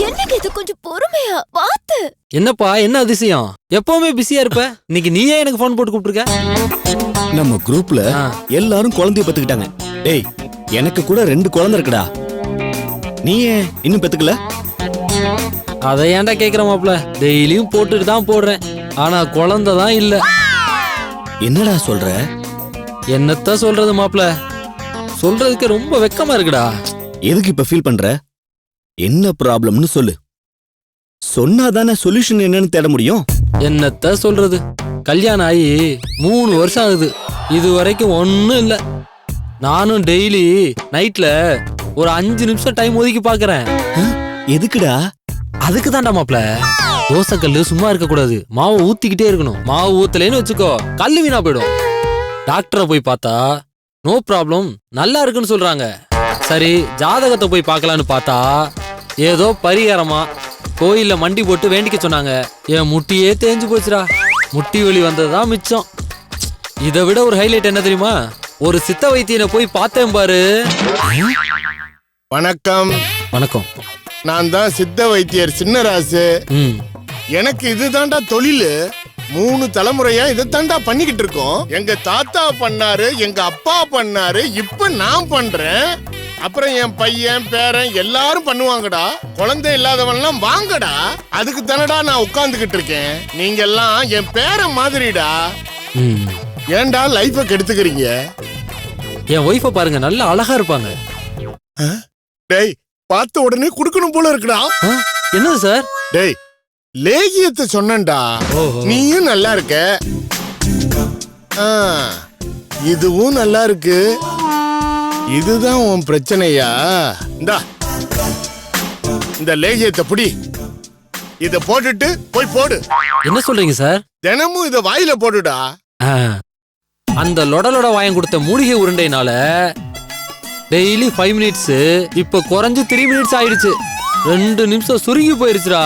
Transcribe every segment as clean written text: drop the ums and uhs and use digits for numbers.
என்னங்க இது, கொஞ்சம் பொறுமையா பாத்து. என்னப்பா, என்ன அதிசயம்? எப்பவுமே பிஸியா இருப்ப, இன்னைக்கு நீயே எனக்கு போன் போட்டு கூப்பிட்டுருக்க. நம்ம குரூப்ல எல்லாரும் குழந்தைய பெத்துக்கிட்டாங்க. டேய், எனக்கு கூட 2 குழந்தை இருக்குடா. நீ ஏன் இன்னும் பெத்துக்கல? அதை ஏன்டா கேக்குற மாப்ள? டெய்லியும் போட்டுட்டு தான் போடுறேன், ஆனா குழந்தை தான் இல்ல. என்னடா சொல்ற? என்னத்த சொல்றது மாப்ள, சொல்றதுக்கு ரொம்ப வெக்கமா இருக்குடா. எதுக்கு இப்ப ஃபீல் பண்ற? என்ன ப்ராப்ளம்னு சொல்லு. சொன்னாதானே சொல்யூஷன் என்னன்னு தேட முடியும். என்னத்த சொல்றது, கல்யாணம் ஆகி 3 வருஷம் ஆகுது, இது வரைக்கும் ஒன்னும் இல்ல. நானும் டெய்லி நைட்ல ஒரு 5 நிமிஷம் டைம் ஒதுக்கி பாக்குறேன். எதுக்குடா? அதுக்கு தான்டா மாப்ள. தோசைக்கல்லு சும்மா இருக்க கூடாது, மாவு ஊத்திக்கிட்டே இருக்கணும். மாவு ஊத்தலேன்னு வச்சுக்கோ, கல்லு வீணா போயிடும். டாக்டரை போய் பார்த்தா நோ ப்ராப்ளம், நல்லா இருக்குன்னு சொல்றாங்க. சரி, ஜாதகத்தை போய் பார்க்கலான்னு பார்த்தா ஏதோ பரிகாரமா கோயில்ல மண்டி போட்டு வேண்டிக்க சொன்னாங்க. என் முட்டியே தேஞ்சு போச்சுடா. முட்டி வலி வந்ததுதான் மிச்சம். இதை விட ஒரு ஹைலைட் என்ன தெரியுமா? ஒரு சித்த வைத்தியனை போய் பார்த்தேன் பாரு. வணக்கம். வணக்கம். நான் தான் சித்த வைத்தியர் சின்னராசு. எனக்கு இதுதான்டா தொழில். 3 தலைமுறையா இதைத்தாண்டா பண்ணிக்கிட்டு இருக்கோம். எங்க தாத்தா பண்ணாரு, எங்க அப்பா பண்ணாரு, இப்ப நான் பண்றேன். அப்புறம் என் பையன் பேரன் எல்லாரும் பண்ணுவாங்கடா. குழந்தை இல்லாதவன்லாம் வாங்கடா. அதுக்கு தானடா நான் உட்கார்ந்துகிட்டு இருக்கேன். நீங்க எல்லாம் என் பேரன் மாதிரிடா. ஏன்டா லைஃப கெடுத்துக்கிறீங்க? என் ஒய்ஃபை பாருங்க, நல்ல அழகா இருப்பாங்க. டேய், பார்த்த உடனே குடுக்கணும் போல இருக்குடா. என்னது சார்? டேய், லேகியத்தை சொன்னேன்டா. நீயும் நல்லா இருக்க, இதுவும் நல்லா இருக்கு. இதுதான் உன் பிரச்சனையா? இந்தா, இந்த லேகியத்தை புடி. இத போட்டுட்டு போய் போடு. என்ன சொல்றீங்க சார்? தினமும் இத வாயில போடுடா. அந்த லொட வாயம் கொடுத்த மூலிகை உருண்டைனால டெய்லி 5 மினிட்ஸ் இப்ப குறைஞ்சு 3 மினிட்ஸ் ஆயிடுச்சு. 2 நிமிஷம் சுருங்கி போயிருச்சுடா.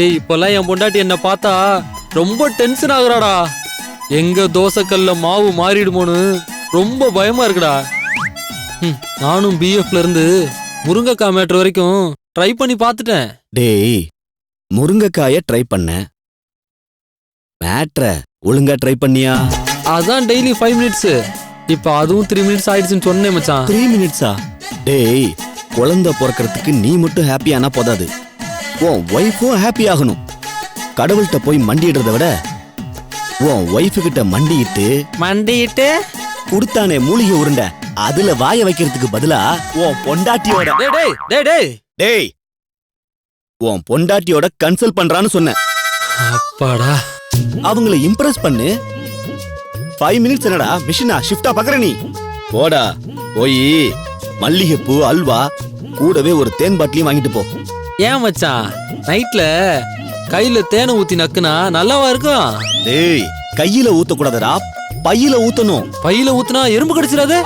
ஏய், இப்பெல்லாம் என் பொண்டாட்டி என்ன பார்த்தா ரொம்ப டென்ஷன் ஆகுறாடா. எங்க தோசைக்கல்ல மாவு மாறிடுமோன்னு ரொம்ப பயமா இருக்குடா. நானும் பிஎஃப்ல இருந்து முருங்கைக்காய் மேட்ரு வரைக்கும் ட்ரை பண்ணி பார்த்துட்டேன். டேய், முருங்கைக்காய ட்ரை பண்ண, மேட்ர ஒழுங்கா ட்ரை பண்ணியா? அதான் டெய்லி 5 மினிட்ஸ், இப்ப அதுவும் 3 மினிட்ஸ் ஆயிடுச்சுன்னு சொன்னேன் மச்சான். 3 மினிட்ஸா? டேய், குழந்தை பிறக்கிறதுக்கு நீ மட்டும் ஹாப்பியானா போதாது, உன் ஒய்ஃபும் ஹாப்பி ஆகணும். கடவுள்கிட்ட போய் மண்டிடுறத விட உன் ஒய்ஃபு கிட்ட மண்டிட்டு குடுத்தானே மூலிகை உருண்டை, அதுல வாய வைக்கிறதுக்கு பதிலா உன் பொண்டாட்டியோட டேய் உன் பொண்டாட்டியோட கன்சல்ட் பண்றான்னு சொன்னேன். அப்பாடா, அவங்களை இம்ப்ரெஸ் பண்ணு. 5 மினிட்ஸ் என்னடா மிஷினா ஷிஃப்டா பாக்குற நீ? போடா, போய் மல்லிகைப்பூ, அல்வா, கூடவே ஒரு தேன் பாட்டிலையும் வாங்கிட்டு போ. ஏன் மச்சான், நைட்ல கையில தேனை ஊத்தி நக்குனா நல்லாவா இருக்கும்? டேய், கையில ஊத்த கூடாதடா, பையில ஊத்தணும். பையில ஊத்துனா எறும்பு கடிச்சிடாது?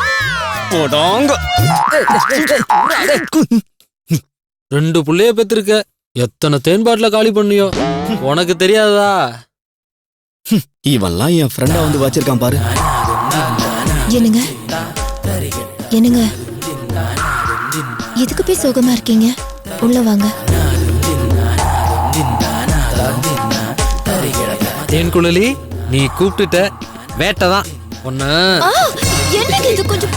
2 புள்ளைய பெற்றிருக்க, எத்தனை தேன் பாட்டில காலி பண்ணியோ, உனக்கு தெரியாதா? இவன்லாம் என் ஃப்ரெண்டா வந்து வச்சிருக்கான் பாரு. என்னங்க என்னங்க, எதுக்கு போய் சோகமா இருக்கீங்க? உள்ள வாங்க. தேன் குழலி, நீ கூப்பிட்டுட்ட, வேட்டைதான் ஒண்ணு. என்னங்க இது, கொஞ்சம்